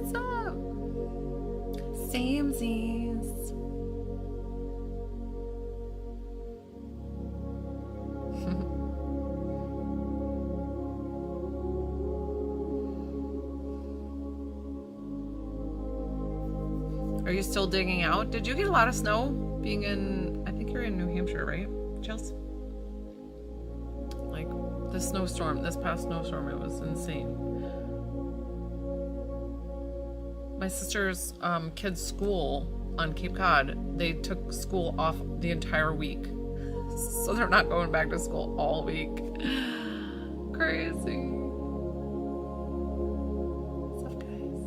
What's up? Samesies. Are you still digging out? Did you get a lot of snow being in, I think you're in New Hampshire, right, Chelsea? Like the snowstorm, this past snowstorm, it was insane. My sister's kids' school on Cape Cod, they took school off the entire week. So they're not going back to school all week. Crazy. What's up, guys?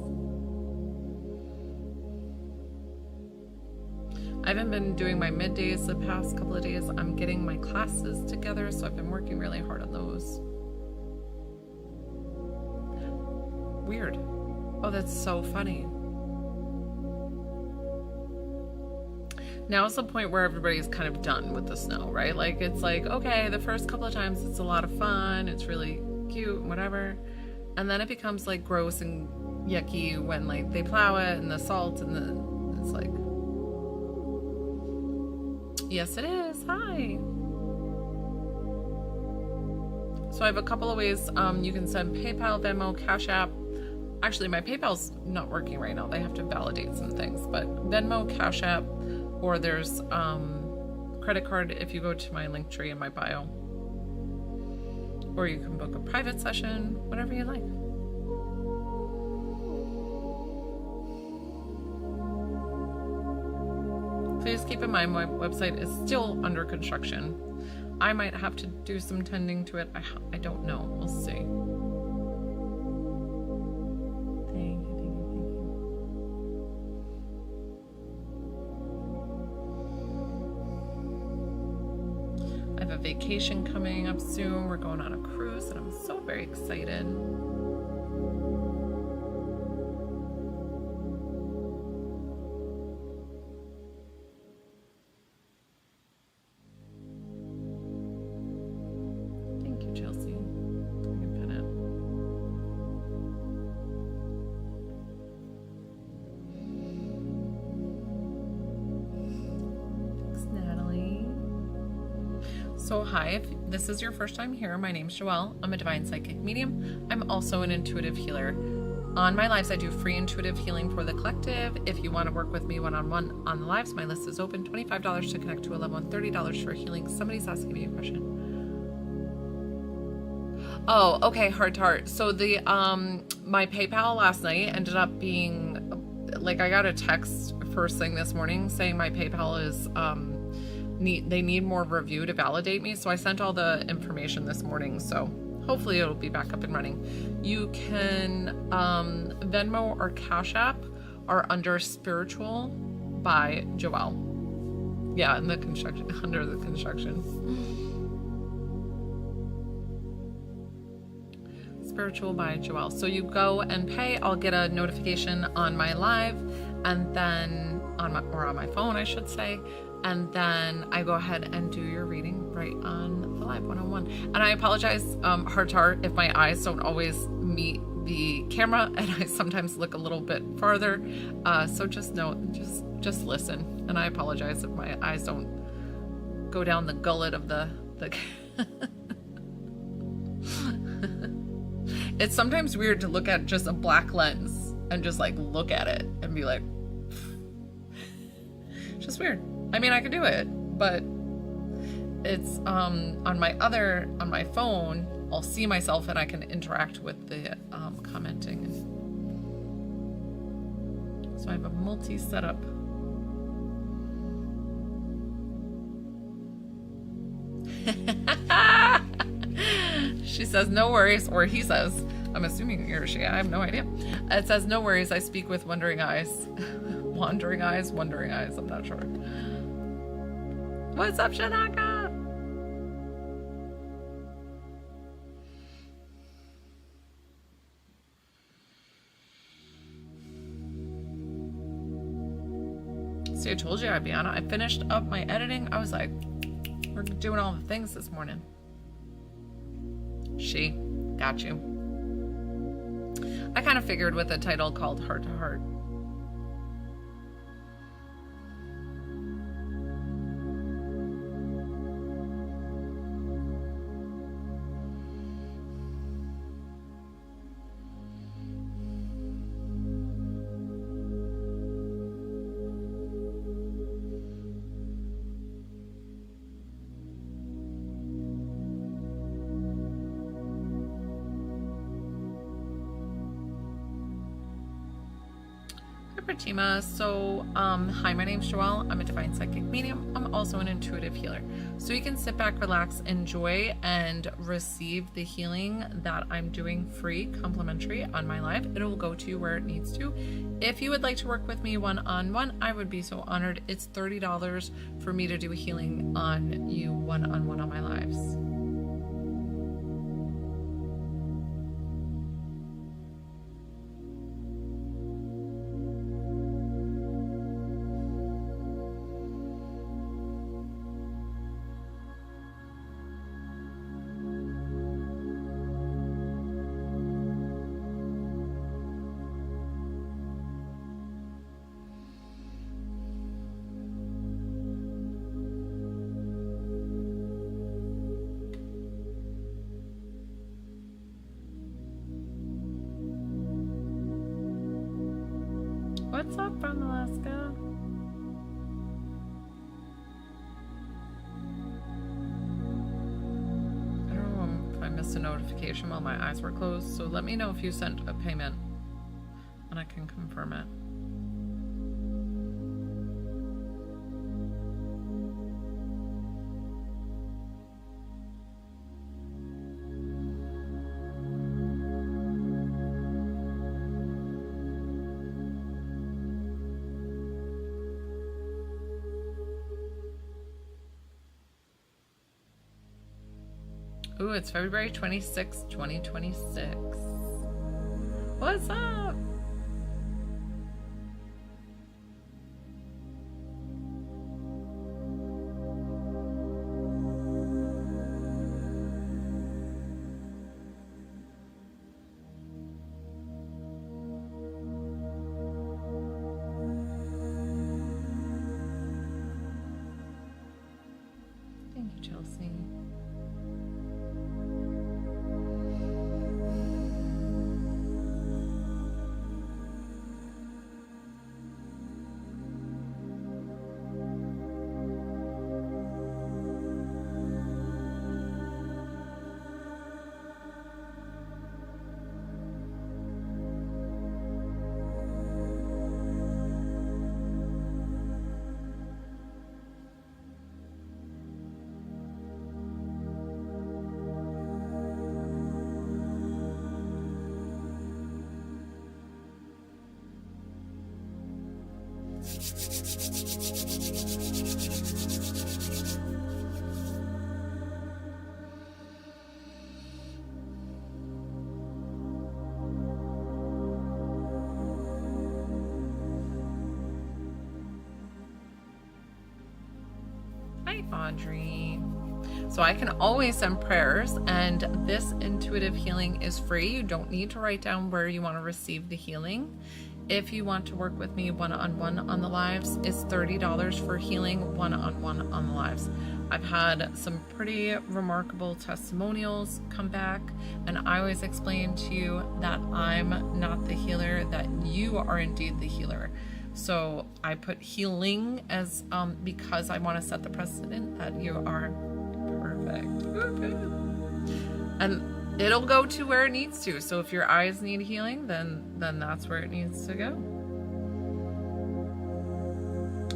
I haven't been doing my middays the past couple of days. I'm getting my classes together, so I've been working really hard on those. Weird. Oh, that's so funny. Now is the point where everybody's kind of done with the snow, right? Like, it's like, okay, the first couple of times it's a lot of fun, it's really cute, whatever. And then it becomes like gross and yucky when like they plow it and the salt and it's like, yes it is, hi. So I have a couple of ways you can send PayPal, Venmo, Cash App. Actually, my PayPal's not working right now. They have to validate some things, but Venmo, Cash App, or there's credit card if you go to my link tree in my bio. Or you can book a private session, whatever you like. Please keep in mind my website is still under construction. I might have to do some tending to it. I don't know. We'll see. Thank you. I have a vacation coming up soon. We're going on a cruise and I'm so very excited. Thank you, Chelsea. I can pin it. Thanks, Natalie. So hi, if this is your first time here, my name's Joelle. I'm a divine psychic medium. I'm also an intuitive healer. On my lives, I do free intuitive healing for the collective. If you want to work with me one-on-one on the lives, my list is open. $25 to connect to a level and $30 for healing. Somebody's asking me a question. Oh, okay, heart to heart. So the my PayPal last night ended up being like, I got a text first thing this morning saying my PayPal is they need more review to validate me. So I sent all the information this morning. So hopefully it'll be back up and running. You can Venmo or Cash App are under Spiritual by Joelle. Yeah, in the construction, under the construction. Spiritual by Joelle. So you go and pay. I'll get a notification on my live, and then on my phone, I should say. And then I go ahead and do your reading right on the live one-on-one. And I apologize, heart to heart, if my eyes don't always meet the camera and I sometimes look a little bit farther. So just know, just listen. And I apologize if my eyes don't go down the gullet of the It's sometimes weird to look at just a black lens and just like look at it and be like, it's just weird. I mean, I could do it, but it's on my phone, I'll see myself and I can interact with the commenting. So I have a multi-setup. She says, no worries, or he says, I'm assuming he or she, I have no idea. It says, no worries, I speak with wondering eyes. Wandering eyes, wondering eyes, I'm not sure. What's up, Shanaka? See, I told you I'd be on it. I finished up my editing. I was like, we're doing all the things this morning. She got you. I kind of figured with a title called Heart to Heart. Pratima. So, hi, my name's Joelle. I'm a divine psychic medium. I'm also an intuitive healer. So you can sit back, relax, enjoy, and receive the healing that I'm doing free, complimentary on my live. It will go to you where it needs to. If you would like to work with me one-on-one, I would be so honored. It's $30 for me to do a healing on you one-on-one on my lives. What's up from Alaska? I don't know if I missed a notification while my eyes were closed, so let me know if you sent a payment and I can confirm it. Ooh, it's February 26th, 2026. What's up? Thank you, Chelsea. Hi, Audrey. So I can always send prayers, and this intuitive healing is free. You don't need to write down where you want to receive the healing. If you want to work with me one-on-one on the lives, it's $30 for healing one-on-one on the lives. I've had some pretty remarkable testimonials come back, and I always explain to you that I'm not the healer, that you are indeed the healer. So I put healing as because I want to set the precedent that you are perfect. And it'll go to where it needs to. So if your eyes need healing, then that's where it needs to go.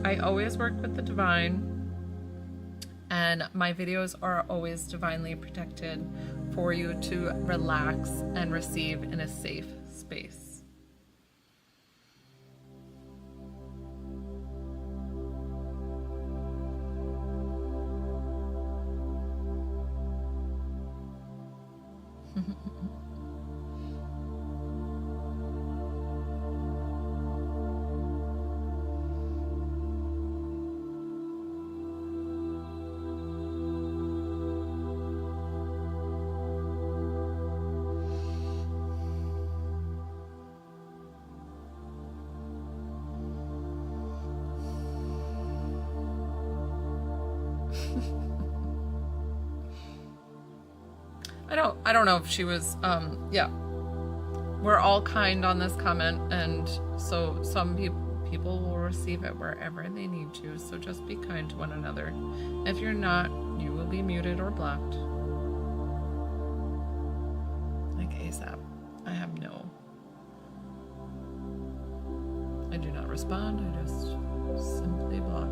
I always work with the divine, and my videos are always divinely protected for you to relax and receive in a safe space. I don't know if she was, yeah. We're all kind on this comment, and so some people will receive it wherever they need to, so just be kind to one another. If you're not, you will be muted or blocked. Like ASAP. I have no. I do not respond, I just simply block.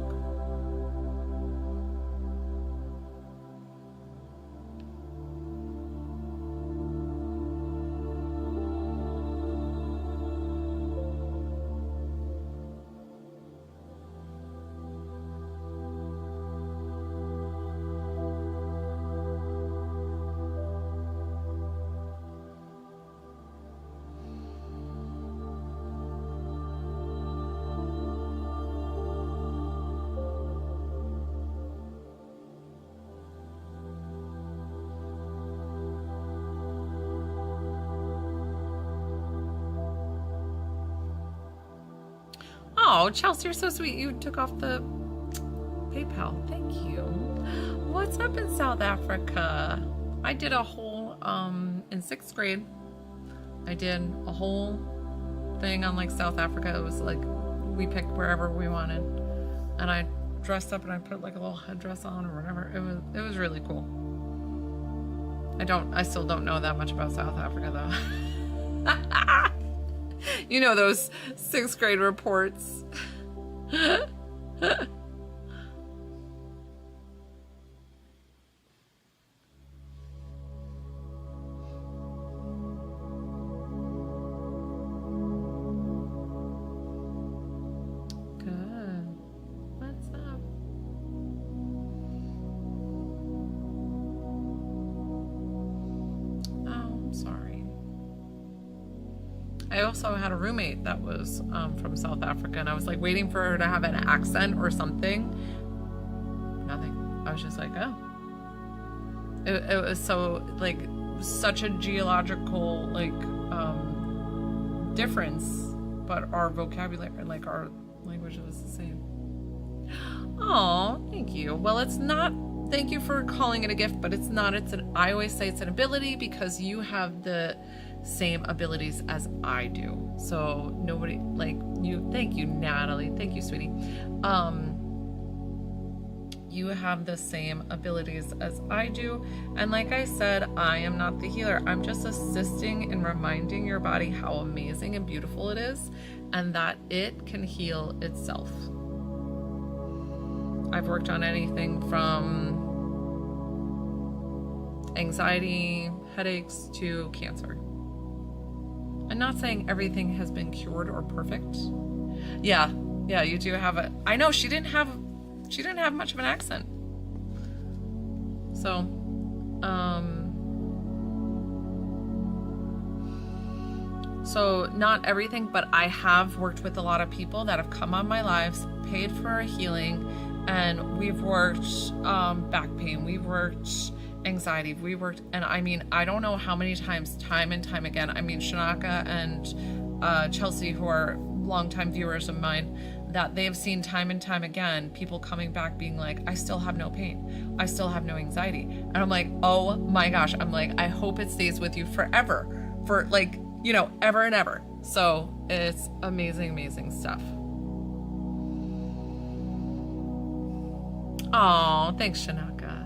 Oh, Chelsea, you're so sweet. You took off the PayPal. Thank you. What's up in South Africa? I did a whole, in 6th grade, I did a whole thing on like South Africa. It was like, we picked wherever we wanted. And I dressed up and I put like a little headdress on or whatever. It was really cool. I still don't know that much about South Africa though. You know those 6th grade reports. Good. What's up? Oh, I'm sorry. I also had a roommate that was from South Africa, and I was like waiting for her to have an accent or something. Nothing. I was just like, oh. It was so like such a geological like difference, but our vocabulary, like our language was the same. Oh, thank you. Well, it's not. Thank you for calling it a gift, but it's not. I always say it's an ability because you have the same abilities as I do. So nobody like you. Thank you, Natalie. Thank you, sweetie. You have the same abilities as I do. And like I said, I am not the healer. I'm just assisting in reminding your body how amazing and beautiful it is and that it can heal itself. I've worked on anything from anxiety, headaches, to cancer. I'm not saying everything has been cured or perfect. Yeah, you do have a. I know she didn't have much of an accent. So, so not everything, but I have worked with a lot of people that have come on my lives, paid for a healing, and we've worked back pain, we've worked anxiety, we worked, and I mean, I don't know how many times, time and time again, I mean, Shanaka and Chelsea, who are longtime viewers of mine, that they've seen time and time again, people coming back being like, I still have no pain, I still have no anxiety. And I'm like, oh my gosh, I'm like, I hope it stays with you forever, for like, you know, ever and ever. So it's amazing, amazing stuff. Oh, thanks, Shanaka.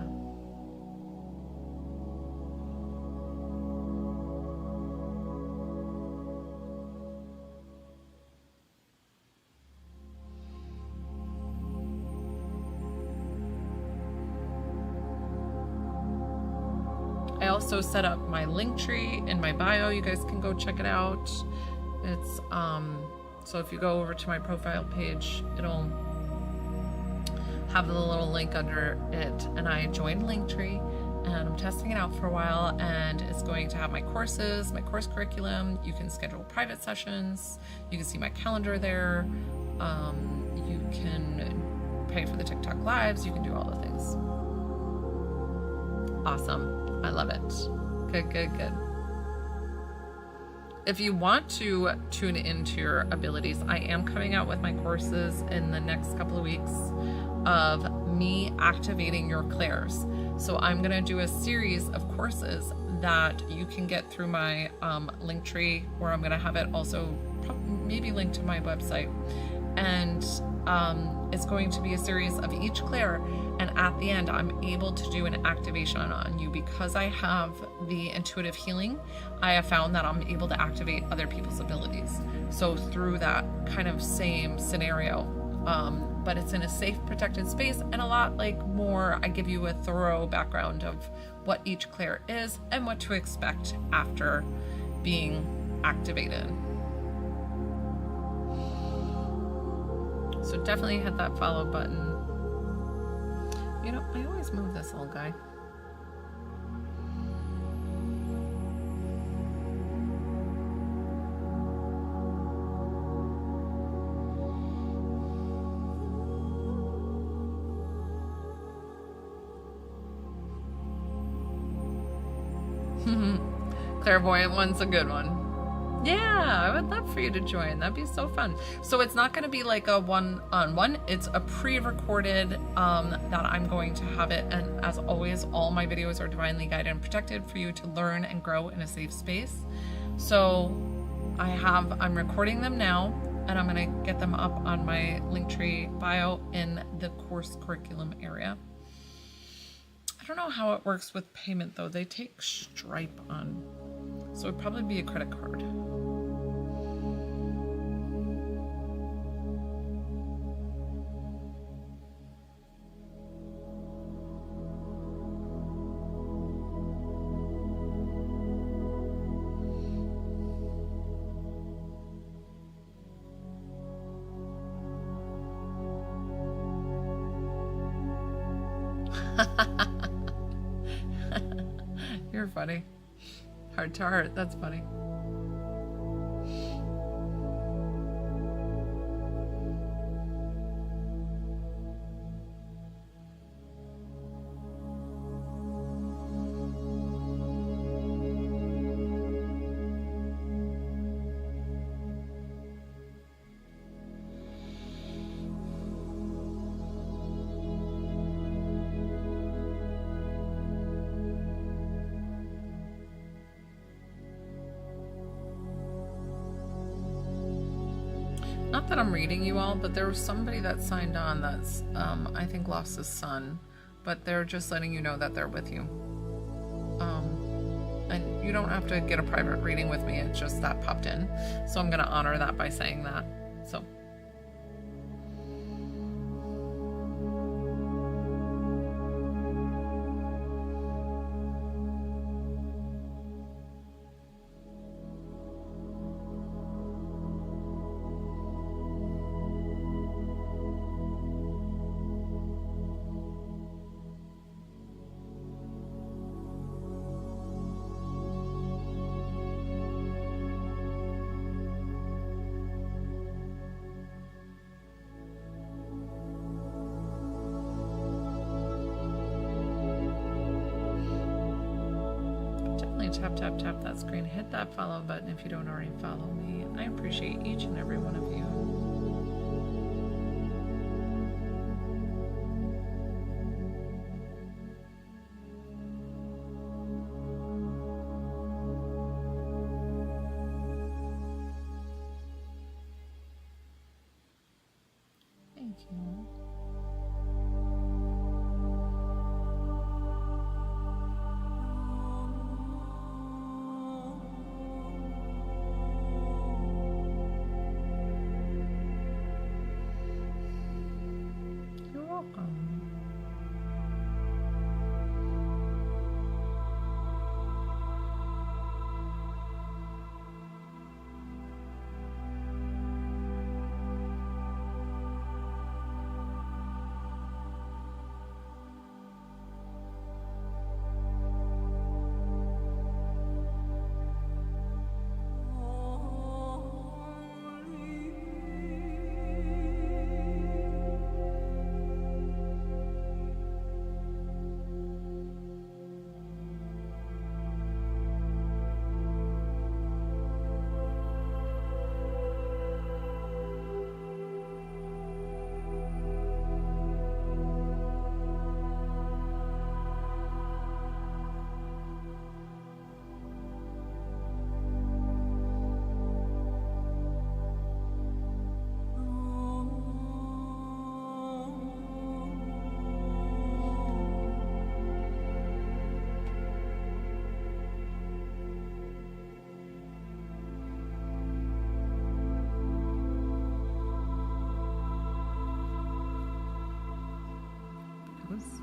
I also set up my Linktree in my bio. You guys can go check it out. It's so if you go over to my profile page, it'll have the little link under it, and I joined Linktree and I'm testing it out for a while, and it's going to have my courses, my course curriculum. You can schedule private sessions, you can see my calendar there, you can pay for the TikTok lives, you can do all the things. Awesome. I love it. Good. If you want to tune into your abilities, I am coming out with my courses in the next couple of weeks of me activating your clairs. So I'm going to do a series of courses that you can get through my link tree, where I'm going to have it also maybe linked to my website. And it's going to be a series of each clair, and at the end I'm able to do an activation on you. Because I have the intuitive healing, I have found that I'm able to activate other people's abilities. So through that kind of same scenario, but it's in a safe, protected space, and a lot like more, I give you a thorough background of what each clair is and what to expect after being activated. So definitely hit that follow button. You know, I always move this little guy. Clairvoyant one's a good one. Yeah, I would love for you to join. That'd be so fun. So it's not going to be like a one-on-one. It's a pre-recorded that I'm going to have it. And as always, all my videos are divinely guided and protected for you to learn and grow in a safe space. So I'm recording them now, and I'm going to get them up on my Linktree bio in the course curriculum area. I don't know how it works with payment though. They take Stripe on, so it'd probably be a credit card. You're funny. Heart to heart, that's funny. Not that I'm reading you all, but there was somebody that signed on that's, I think lost his son, but they're just letting you know that they're with you. And you don't have to get a private reading with me, it's just that popped in. So I'm gonna honor that by saying that, so. Tap that screen, hit that follow button if you don't already follow me. I appreciate each and every one of you. Thank you. things.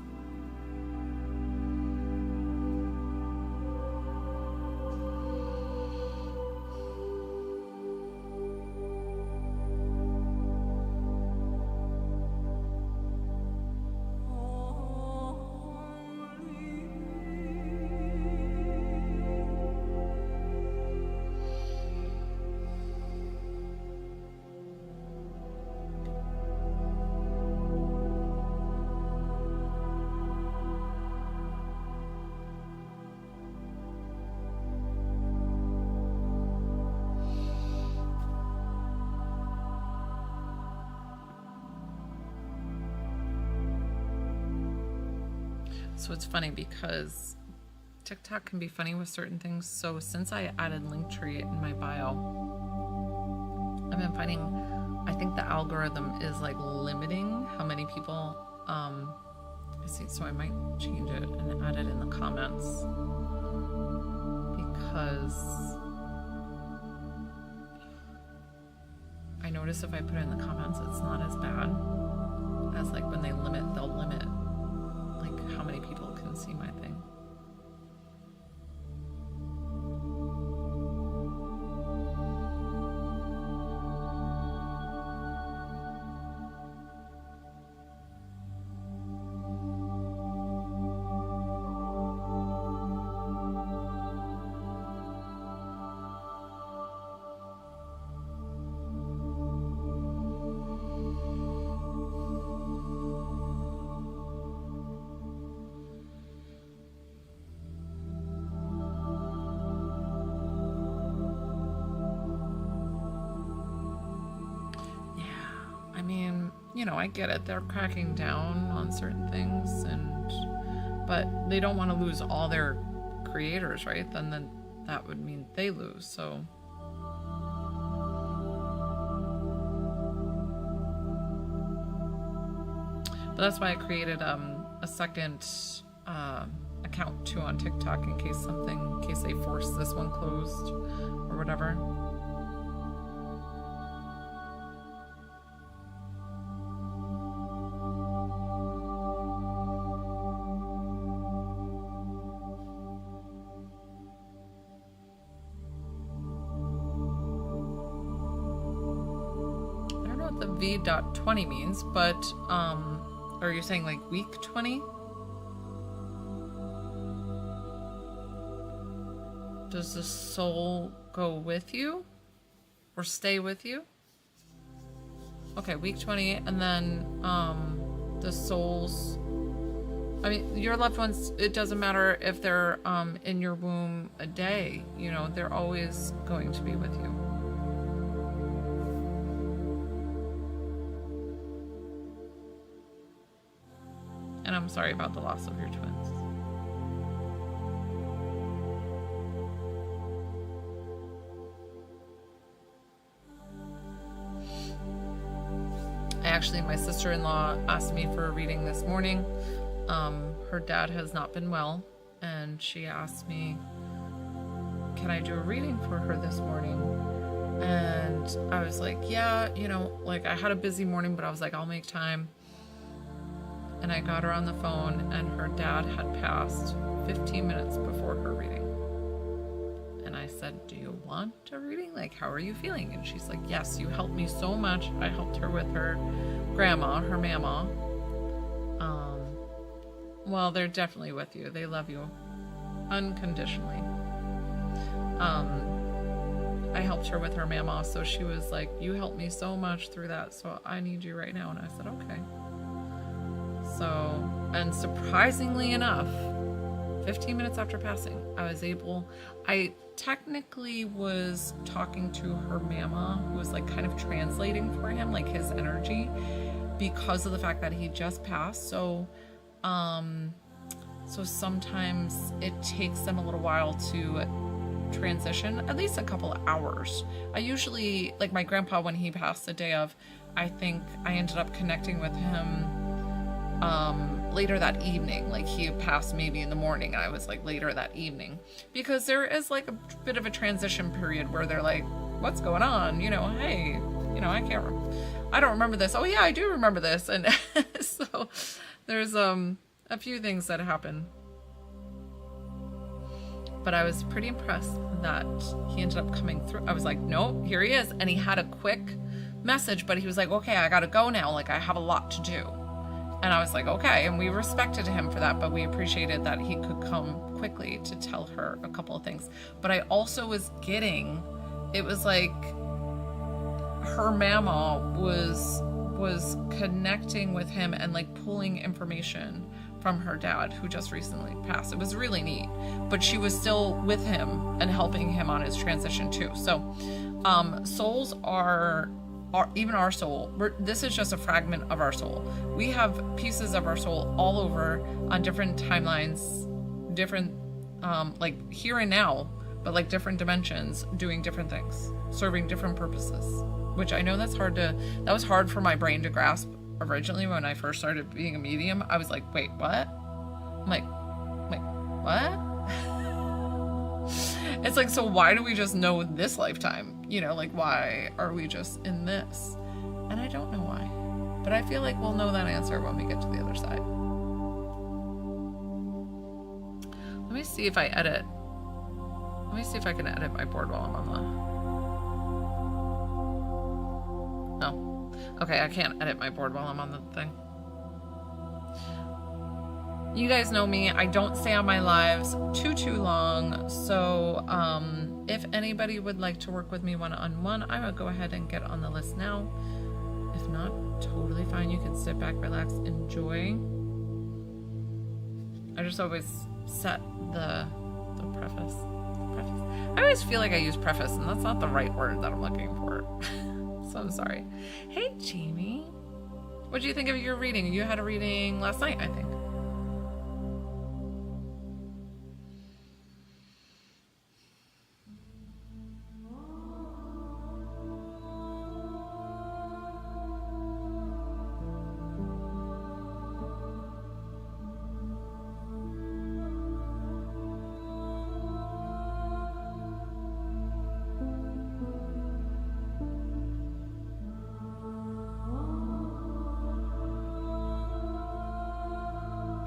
So it's funny because TikTok can be funny with certain things. So since I added Linktree in my bio, I've been finding, I think the algorithm is like limiting how many people, I see, so I might change it and add it in the comments, because I notice if I put it in the comments, it's not as bad as like when they'll limit like how many people can see my thing. You know, I get it. They're cracking down on certain things, but they don't want to lose all their creators, right? Then that would mean they lose. So but that's why I created a second account too on TikTok in case they force this one closed or whatever. V.20 means, but are you saying like week 20? Does the soul go with you or stay with you? Okay, week 20, and then the souls, I mean, your loved ones, it doesn't matter if they're in your womb a day, you know, they're always going to be with you. And I'm sorry about the loss of your twins. My sister-in-law asked me for a reading this morning. Her dad has not been well, and she asked me, can I do a reading for her this morning? And I was like, yeah, you know, like I had a busy morning, but I was like, I'll make time. And I got her on the phone, and her dad had passed 15 minutes before her reading. And I said, do you want a reading? Like, how are you feeling? And she's like, yes, you helped me so much. I helped her with her grandma, her mama. Well, they're definitely with you. They love you unconditionally. I helped her with her mama, so she was like, you helped me so much through that, so I need you right now. And I said, okay. So, and surprisingly enough, 15 minutes after passing, I technically was talking to her mama, who was like kind of translating for him, like his energy, because of the fact that he just passed. So sometimes it takes them a little while to transition, at least a couple of hours. I usually, like my grandpa, when he passed the day of, I think I ended up connecting with him later that evening. Like he passed maybe in the morning, and I was like later that evening, because there is like a bit of a transition period where they're like, what's going on? You know, hey, you know, I don't remember this. Oh yeah, I do remember this. And so There's a few things that happen. But I was pretty impressed that he ended up coming through. I was like, no, here he is. And he had a quick message, but he was like, okay, I gotta go now. Like, I have a lot to do. And I was like, okay. And we respected him for that, but we appreciated that he could come quickly to tell her a couple of things. But I also was getting, it was like her mama was connecting with him and like pulling information from her dad, who just recently passed. It was really neat, but she was still with him and helping him on his transition too. So souls are even our soul. This is just a fragment of our soul. We have pieces of our soul all over on different timelines, different like here and now, but like different dimensions, doing different things, serving different purposes, which I know that was hard for my brain to grasp originally when I first started being a medium. I was like, wait, what? I'm like, what? It's like, so why do we just know this lifetime? You know, like, why are we just in this? And I don't know why, but I feel like we'll know that answer when we get to the other side. Let me see if I can edit my board while I'm on the... Oh. Okay, I can't edit my board while I'm on the thing. You guys know me. I don't stay on my lives too long. So if anybody would like to work with me one-on-one, I would go ahead and get on the list now. If not, totally fine. You can sit back, relax, enjoy. I just always set the preface. I always feel like I use preface, and that's not the right word that I'm looking for. So I'm sorry. Hey, Jamie. What do you think of your reading? You had a reading last night, I think.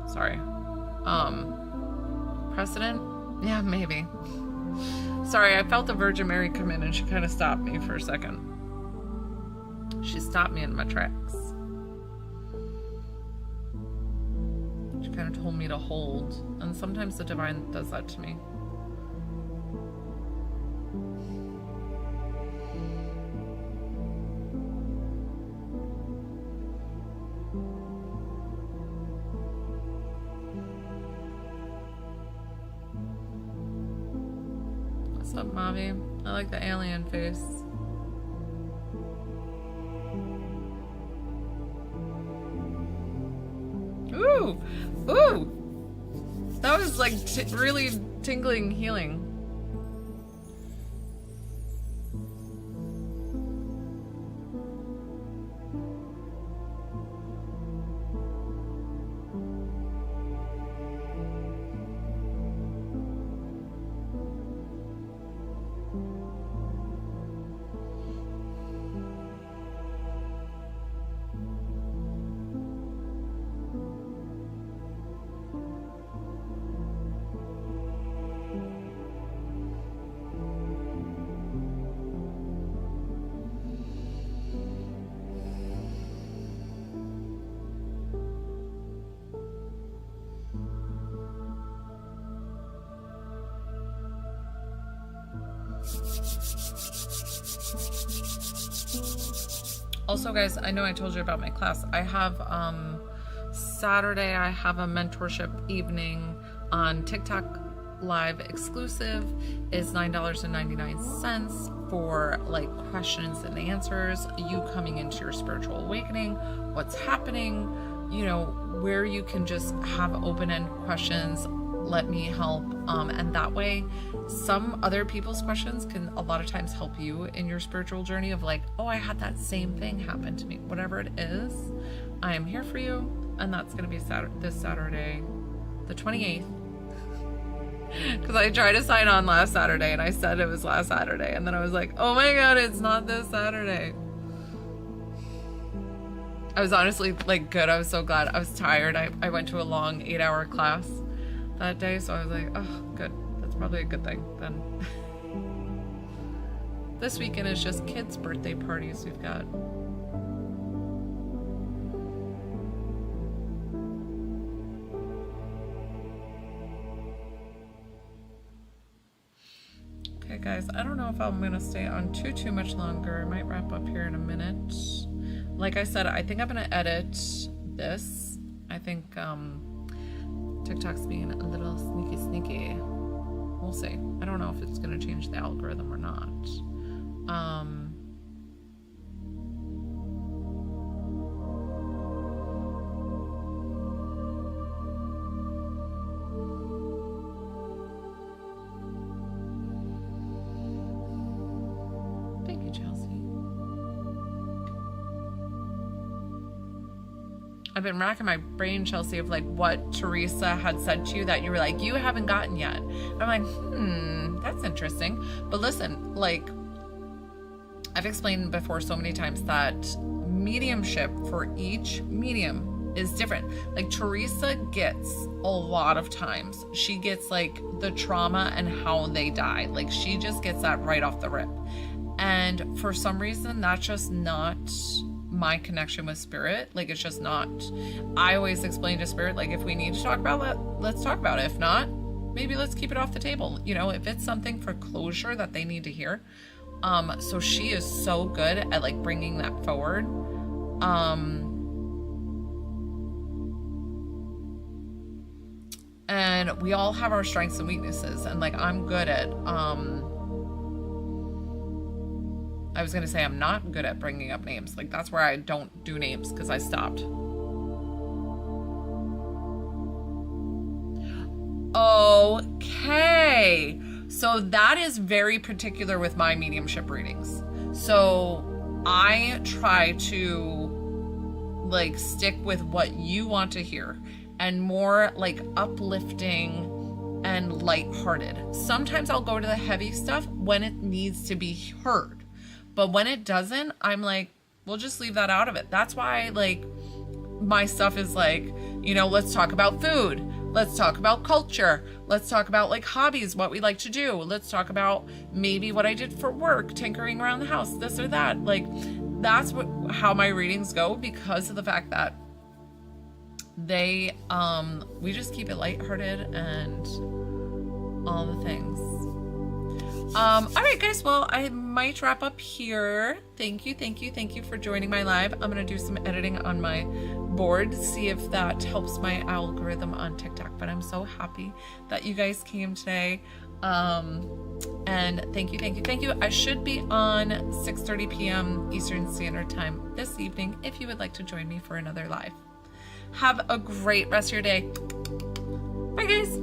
Sorry. Precedent? Yeah, maybe. Sorry, I felt the Virgin Mary come in and she kind of stopped me for a second. She stopped me in my tracks. She kind of told me to hold. And sometimes the divine does that to me. What's up, Mavi? I like the alien face. Ooh! Ooh! That was like really tingling, healing. Also, guys, I know I told you about my class. I have Saturday, I have a mentorship evening on TikTok Live exclusive. Is $9.99 for like questions and answers, you coming into your spiritual awakening, what's happening, you know, where you can just have open-end questions, let me help, and that way some other people's questions can a lot of times help you in your spiritual journey of like, oh, I had that same thing happen to me. Whatever it is, I am here for you. And that's going to be this Saturday, the 28th. Because I tried to sign on last Saturday and I said it was last Saturday. And then I was like, oh my God, it's not this Saturday. I was honestly like good. I was so glad. I was tired. I went to a long 8-hour class that day, so I was like, oh, good. That's probably a good thing then. This weekend is just kids' birthday parties we've got. Okay, guys, I don't know if I'm gonna stay on too much longer. I might wrap up here in a minute. Like I said, I think I'm gonna edit this. I think TikTok's being a little sneaky. We'll see. I don't know if it's gonna change the algorithm or not. Thank you, Chelsea. I've been racking my brain, Chelsea, of like what Teresa had said to you that you were like, you haven't gotten yet. And I'm like, that's interesting. But listen, like I've explained before so many times that mediumship for each medium is different. Like Teresa gets a lot of times, she gets like the trauma and how they die. Like she just gets that right off the rip. And for some reason, that's just not my connection with spirit. Like it's just not. I always explain to spirit, like if we need to talk about it, let's talk about it. If not, maybe let's keep it off the table. You know, if it's something for closure that they need to hear. So she is so good at like bringing that forward. And we all have our strengths and weaknesses, and like I'm good at I was gonna say I'm not good at bringing up names. Like that's where I don't do names because I stopped. Okay, so that is very particular with my mediumship readings. So I try to like stick with what you want to hear and more like uplifting and lighthearted. Sometimes I'll go to the heavy stuff when it needs to be heard. But when it doesn't, I'm like, we'll just leave that out of it. That's why like my stuff is like, you know, let's talk about food. Let's talk about culture. Let's talk about like hobbies, what we like to do. Let's talk about maybe what I did for work, tinkering around the house, this or that. Like that's how my readings go, because of the fact that they, we just keep it lighthearted and all the things. All right, guys. Well, I might wrap up here. Thank you for joining my live. I'm going to do some editing on my board to see if that helps my algorithm on TikTok, but I'm so happy that you guys came today. And thank you. I should be on 6:30 p.m. Eastern Standard Time this evening if you would like to join me for another live. Have a great rest of your day. Bye, guys.